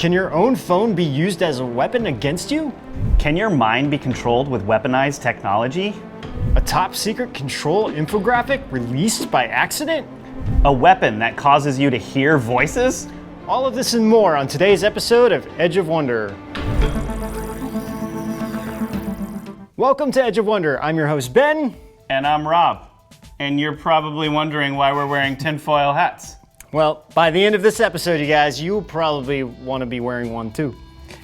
Can your own phone be used as a weapon against you? Can your mind be controlled with weaponized technology? A top secret control infographic released by accident? A weapon that causes you to hear voices? All of this and more on today's episode of Edge of Wonder. Welcome to Edge of Wonder. I'm your host, Ben. And I'm Rob. And you're probably wondering why we're wearing tinfoil hats. Well, by the end of this episode, you guys, you'll probably want to be wearing one too.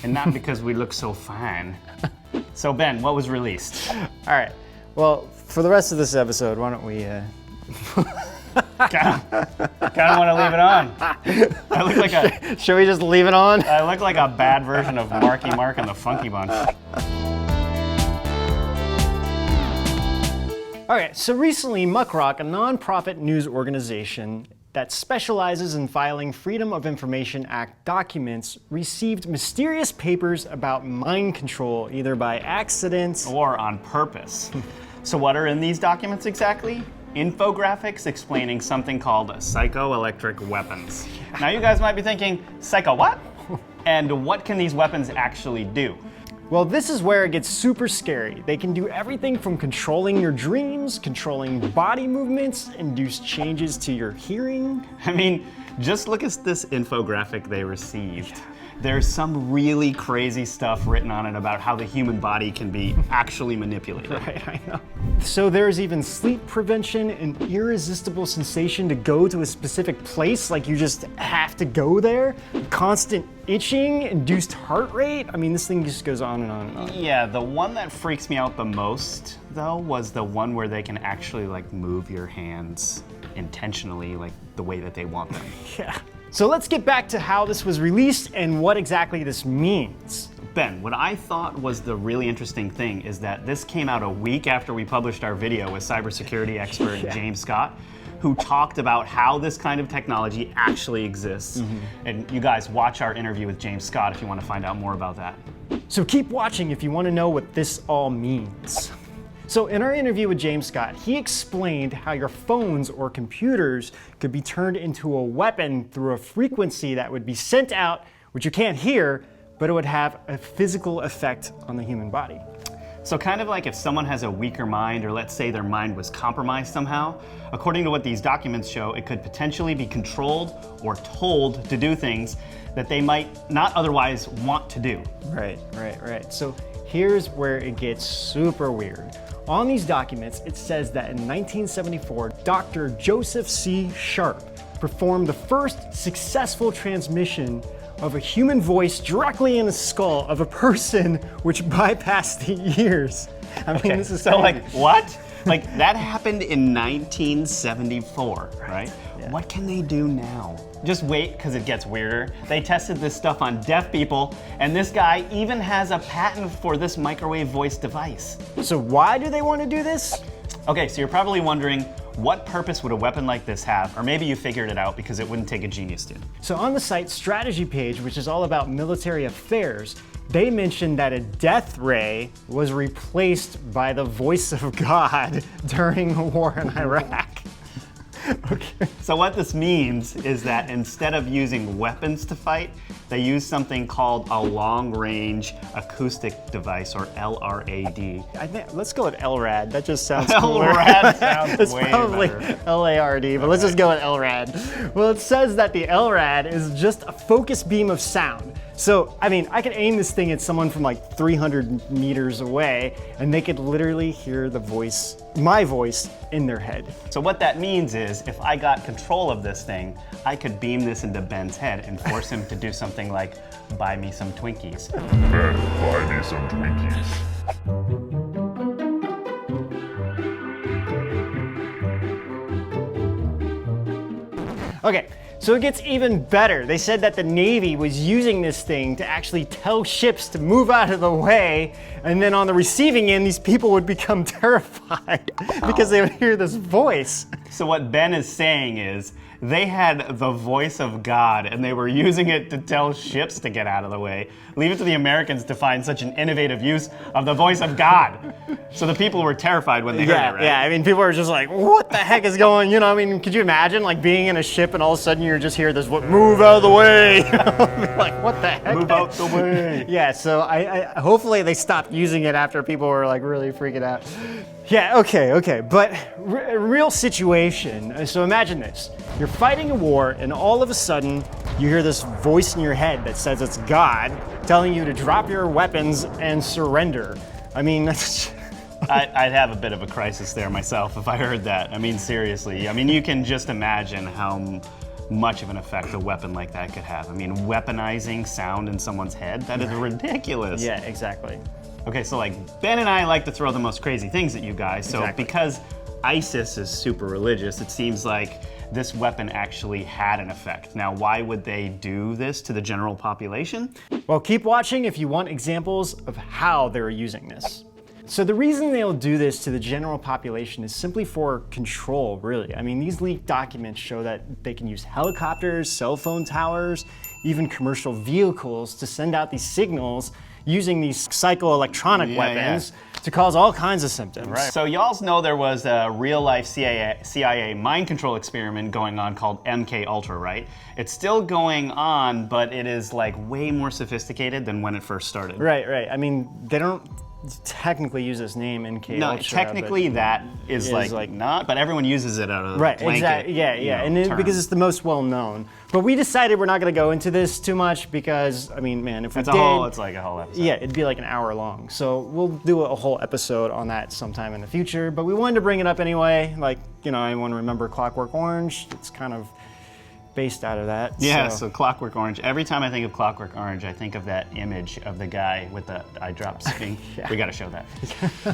And not because we look so fine. So Ben, what was released? All right. Well, for the rest of this episode, why don't we... Kind of want to leave it on. I look like a... Should we just leave it on? I look like a bad version of Marky Mark and the Funky Bunch. Okay, so recently Muckrock, a nonprofit news organization that specializes in filing Freedom of Information Act documents, received mysterious papers about mind control, either by accident or on purpose. So what are in these documents exactly? Infographics explaining something called psychoelectric weapons. Now you guys might be thinking, psycho what? And what can these weapons actually do? Well, this is where it gets super scary. They can do everything from controlling your dreams, controlling body movements, induce changes to your hearing. I mean, just look at this infographic they received. Yeah. There's some really crazy stuff written on it about how the human body can be actually manipulated. Right, I know. So there's even sleep prevention, an irresistible sensation to go to a specific place, like you just have to go there, constant itching, induced heart rate. I mean, this thing just goes on and on and on. Yeah, the one that freaks me out the most, though, was the one where they can actually like move your hands intentionally, like the way that they want them. Yeah. So let's get back to how this was released and what exactly this means. Ben, what I thought was the really interesting thing is that this came out a week after we published our video with cybersecurity expert James Scott, who talked about how this kind of technology actually exists. And you guys watch our interview with James Scott if you want to find out more about that. So keep watching if you want to know what this all means. So in our interview with James Scott, he explained how your phones or computers could be turned into a weapon through a frequency that would be sent out, which you can't hear, but it would have a physical effect on the human body. So kind of like if someone has a weaker mind, or let's say their mind was compromised somehow, according to what these documents show, it could potentially be controlled or told to do things that they might not otherwise want to do. Right. So here's where it gets super weird. On these documents, it says that in 1974, Dr. Joseph C. Sharp performed the first successful transmission of a human voice directly in the skull of a person which bypassed the ears. I mean, this is so crazy. Like, what? Like, that happened in 1974, right? Yeah. What can they do now? Just wait, because it gets weirder. They tested this stuff on deaf people, and this guy even has a patent for this microwave voice device. So why do they want to do this? Okay, so you're probably wondering, what purpose would a weapon like this have? Or maybe you figured it out because it wouldn't take a genius to. So on the site's strategy page, which is all about military affairs, they mentioned that a death ray was replaced by the voice of God during the war in Iraq. Okay. So what this means is that instead of using weapons to fight, they use something called a long-range acoustic device, or LRAD. I think let's go with LRAD. That just sounds LRAD sounds it's way probably better. LARD, but let's just go with LRAD. Well, it says that the LRAD is just a focus beam of sound. So, I mean, I could aim this thing at someone from like 300 meters away, and they could literally hear the voice, my voice, in their head. So what that means is, if I got control of this thing, I could beam this into Ben's head and force him to do something like, buy me some Twinkies. Ben, buy me some Twinkies. Okay, so it gets even better. They said that the Navy was using this thing to actually tell ships to move out of the way, and then on the receiving end, these people would become terrified because they would hear this voice. So what Ben is saying is, They had the voice of God, and they were using it to tell ships to get out of the way. Leave it to the Americans to find such an innovative use of the voice of God. So the people were terrified when they heard it, right? Yeah, I mean, people are just like, what the heck is going, I mean, could you imagine, like, being in a ship and all of a sudden you just hear this, move out of the way? Like, what the heck? Move out the way. Yeah, so I hopefully they stopped using it after people were, like, really freaking out. Yeah, okay, but real situation. So imagine this. You're fighting a war, and all of a sudden, you hear this voice in your head that says it's God telling you to drop your weapons and surrender. I mean, that's... I'd have a bit of a crisis there myself if I heard that. I mean, seriously. I mean, you can just imagine how much of an effect a weapon like that could have. I mean, weaponizing sound in someone's head, that is ridiculous. Yeah, exactly. Okay, so like Ben and I like to throw the most crazy things at you guys. So Exactly. because ISIS is super religious, it seems like this weapon actually had an effect. Now, why would they do this to the general population? Well, keep watching if you want examples of how they were using this. So the reason they'll do this to the general population is simply for control, really. I mean, these leaked documents show that they can use helicopters, cell phone towers, even commercial vehicles to send out these signals using these psychoelectronic weapons to cause all kinds of symptoms. Right. So y'all know there was a real-life CIA mind control experiment going on called MK Ultra, right? It's still going on, but it is like way more sophisticated than when it first started. Right. I mean, they don't technically use this name MK No, Ultra. technically that is like not, but everyone uses it out of the Right, blanket. exactly. Yeah, and because it's the most well known. But we decided we're not going to go into this too much because, I mean, man, if we it's did, like a whole episode. yeah, it'd be like an hour long. So we'll do a whole episode on that sometime in the future. But we wanted to bring it up anyway. Like, anyone remember Clockwork Orange? It's kind of based out of that. Yeah, so Clockwork Orange. Every time I think of Clockwork Orange, I think of that image of the guy with the eye drops thing. We gotta show that.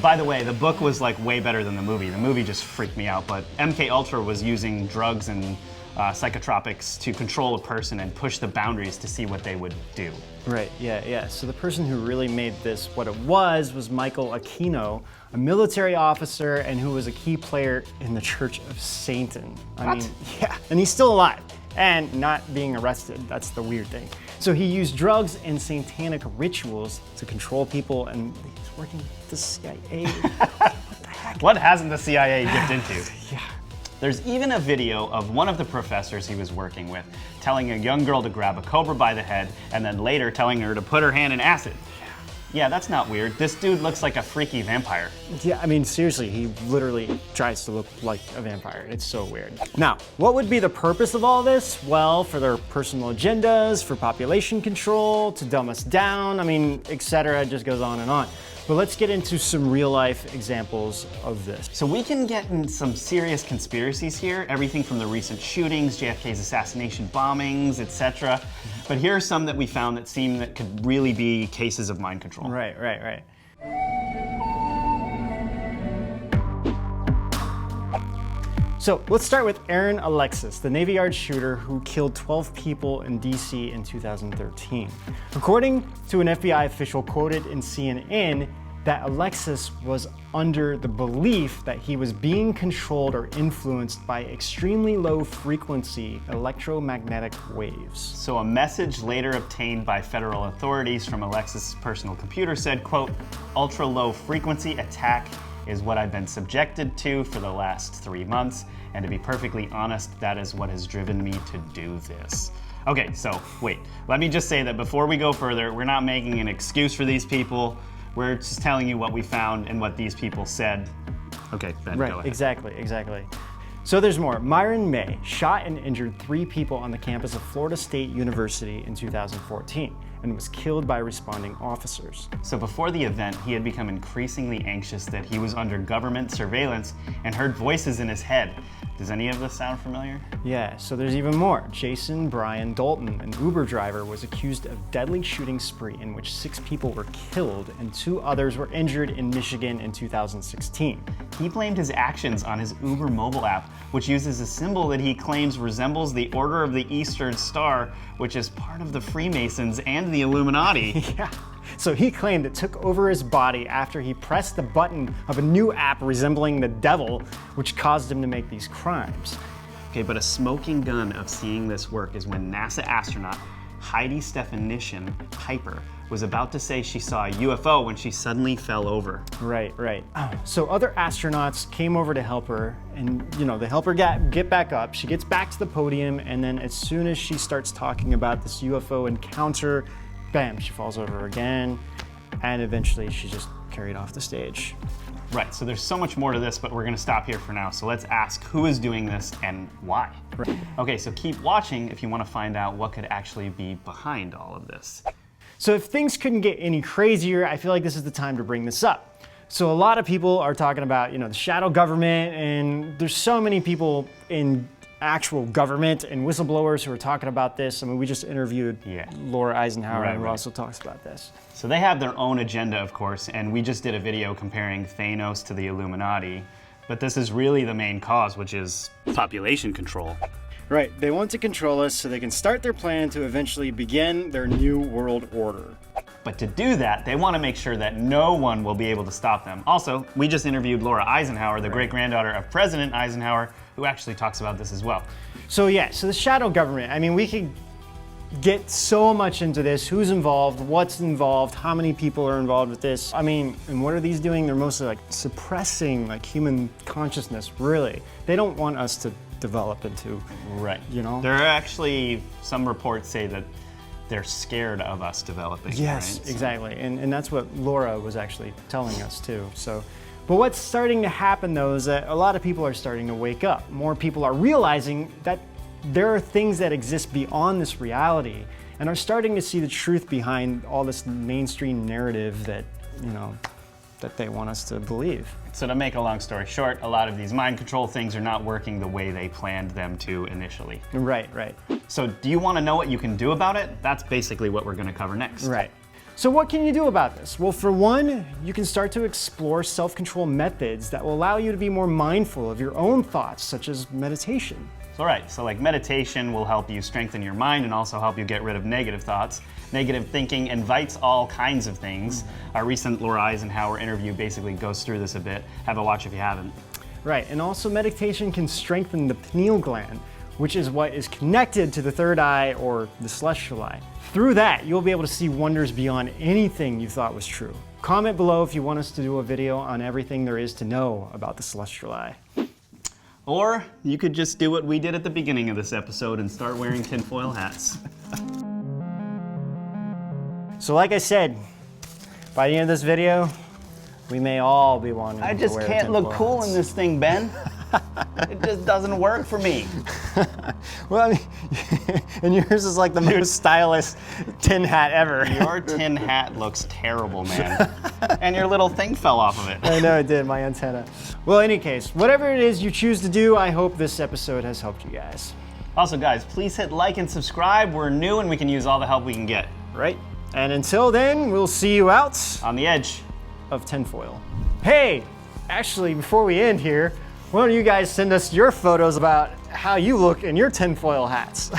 By the way, the book was like way better than the movie. The movie just freaked me out, but MK Ultra was using drugs and psychotropics to control a person and push the boundaries to see what they would do. Right, yeah. So the person who really made this what it was Michael Aquino, a military officer and who was a key player in the Church of Satan. I mean, yeah, and he's still alive and not being arrested. That's the weird thing. So he used drugs and satanic rituals to control people, and he's working with the CIA. What the heck? What hasn't the CIA dipped into? Yeah. There's even a video of one of the professors he was working with telling a young girl to grab a cobra by the head and then later telling her to put her hand in acid. Yeah, that's not weird. This dude looks like a freaky vampire. Yeah, I mean, seriously, he literally tries to look like a vampire. It's so weird. Now, what would be the purpose of all this? Well, for their personal agendas, for population control, to dumb us down, I mean, etc. It just goes on and on. But let's get into some real life examples of this. So we can get in some serious conspiracies here, everything from the recent shootings, JFK's assassination bombings, etc. But here are some that we found that seem that could really be cases of mind control. Right. So let's start with Aaron Alexis, the Navy Yard shooter who killed 12 people in DC in 2013. According to an FBI official quoted in CNN, that Alexis was under the belief that he was being controlled or influenced by extremely low frequency electromagnetic waves. So a message later obtained by federal authorities from Alexis' personal computer said, quote, ultra low frequency attack is what I've been subjected to for the last 3 months, and to be perfectly honest, that is what has driven me to do this. Okay, so wait, let me just say that before we go further, we're not making an excuse for these people. We're just telling you what we found and what these people said. Okay, Ben, go ahead. Exactly. So there's more. Myron May shot and injured 3 people on the campus of Florida State University in 2014 and was killed by responding officers. So before the event, he had become increasingly anxious that he was under government surveillance and heard voices in his head. Does any of this sound familiar? Yeah, so there's even more. Jason Brian Dalton, an Uber driver, was accused of deadly shooting spree in which 6 people were killed and 2 others were injured in Michigan in 2016. He blamed his actions on his Uber mobile app, which uses a symbol that he claims resembles the Order of the Eastern Star, which is part of the Freemasons and the Illuminati. Yeah. So he claimed it took over his body after he pressed the button of a new app resembling the devil, which caused him to make these crimes. Okay, but a smoking gun of seeing this work is when NASA astronaut Heidi Stephanician Piper was about to say she saw a UFO when she suddenly fell over. Right. So other astronauts came over to help her, and they help her get back up. She gets back to the podium, and then as soon as she starts talking about this UFO encounter, bam, she falls over again, and eventually she's just carried off the stage. Right, so there's so much more to this, but we're gonna stop here for now. So let's ask who is doing this and why. Right. Okay, so keep watching if you wanna find out what could actually be behind all of this. So if things couldn't get any crazier, I feel like this is the time to bring this up. So a lot of people are talking about, the shadow government, and there's so many people in actual government and whistleblowers who are talking about this. I mean, we just interviewed Laura Eisenhower, who also talks about this. So they have their own agenda, of course, and we just did a video comparing Thanos to the Illuminati, but this is really the main cause, which is population control. Right, they want to control us so they can start their plan to eventually begin their new world order. But to do that, they want to make sure that no one will be able to stop them. Also, we just interviewed Laura Eisenhower, the great-granddaughter of President Eisenhower, who actually talks about this as well. So the shadow government, I mean, we could get so much into this, who's involved, what's involved, how many people are involved with this. I mean, and what are these doing? They're mostly like suppressing human consciousness, really. They don't want us to develop into, There are actually some reports say that they're scared of us developing. Yes, right? exactly. And that's what Laura was actually telling us too. But what's starting to happen though is that a lot of people are starting to wake up. More people are realizing that there are things that exist beyond this reality and are starting to see the truth behind all this mainstream narrative that, that they want us to believe. So to make a long story short, a lot of these mind control things are not working the way they planned them to initially. Right. So do you want to know what you can do about it? That's basically what we're going to cover next. Right. So what can you do about this? Well, for one, you can start to explore self-control methods that will allow you to be more mindful of your own thoughts, such as meditation. So meditation will help you strengthen your mind and also help you get rid of negative thoughts. Negative thinking invites all kinds of things. Our recent Laura Eisenhower interview basically goes through this a bit. Have a watch if you haven't. Right, and also meditation can strengthen the pineal gland, which is what is connected to the third eye or the celestial eye. Through that, you'll be able to see wonders beyond anything you thought was true. Comment below if you want us to do a video on everything there is to know about the celestial eye. Or you could just do what we did at the beginning of this episode and start wearing tinfoil hats. So like I said, by the end of this video, we may all be wanting to wear I just can't look cool in this thing, Ben. It just doesn't work for me. Well, I mean, and yours is like the most stylish tin hat ever. Your tin hat looks terrible, man. And your little thing fell off of it. I know it did, my antenna. Well, in any case, whatever it is you choose to do, I hope this episode has helped you guys. Also, guys, please hit like and subscribe. We're new and we can use all the help we can get. Right? And until then, we'll see you out on the edge of tinfoil. Hey, actually, before we end here, why don't you guys send us your photos about how you look in your tinfoil hats?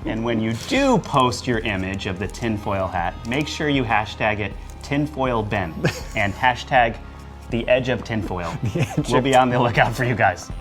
And when you do post your image of the tinfoil hat, make sure you hashtag it tinfoilben and hashtag the edge of tinfoil. We'll be on the lookout for you guys.